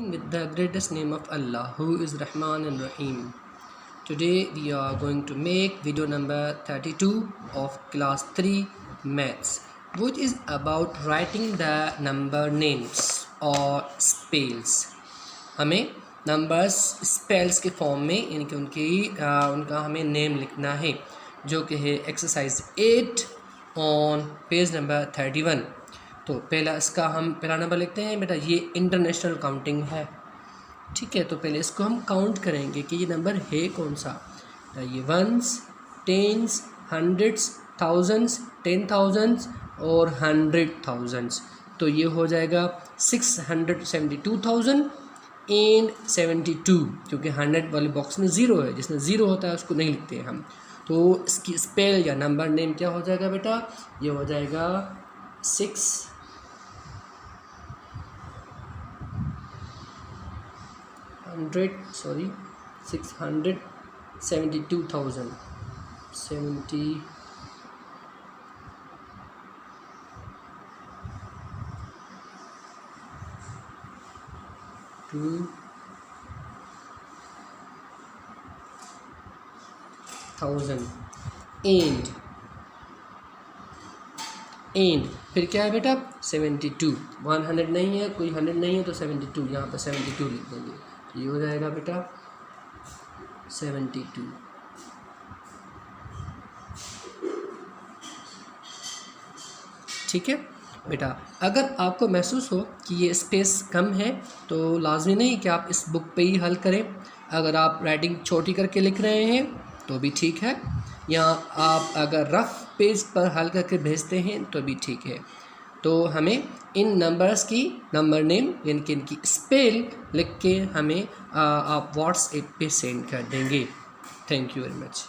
With the greatest name of Allah, who is Rahman and Rahim. Today we are going to make video number 32 of class 3 maths, which is about writing the number names or spells. हमें numbers spells के form में यानी कि उनका हमें name लिखना है, जो कि है एक्सरसाइज 8 ऑन पेज नंबर 31। तो पहला नंबर लिखते हैं बेटा। ये इंटरनेशनल काउंटिंग है, ठीक है। तो पहले इसको हम काउंट करेंगे कि ये नंबर है कौन सा। तो ये वंस, टेंस, हंड्रेड्स, थाउजेंड्स, 10,000 और 100,000। तो ये हो जाएगा 672,072, क्योंकि 100 वाले बॉक्स में ज़ीरो है, जिसमें ज़ीरो होता है उसको नहीं लिखते हैं हम। तो इसकी स्पेल या नंबर नेम क्या हो जाएगा बेटा? ये हो जाएगा 672,000 एंड फिर क्या है बेटा? 72। 100 नहीं है, कोई 100 नहीं है तो 72, यहाँ पर 72 लिख देंगे। तो ये हो जाएगा बेटा 72। ठीक है बेटा। अगर आपको महसूस हो कि ये स्पेस कम है तो लाजमी नहीं कि आप इस बुक पे ही हल करें। अगर आप राइटिंग छोटी करके लिख रहे हैं तो भी ठीक है, या आप अगर रफ़ पेज पर हल करके भेजते हैं तो भी ठीक है। तो हमें इन नंबर्स की नंबर नेम यानी कि इनकी स्पेल लिख के हमें आप व्हाट्सएप पे सेंड कर देंगे। Thank you very much.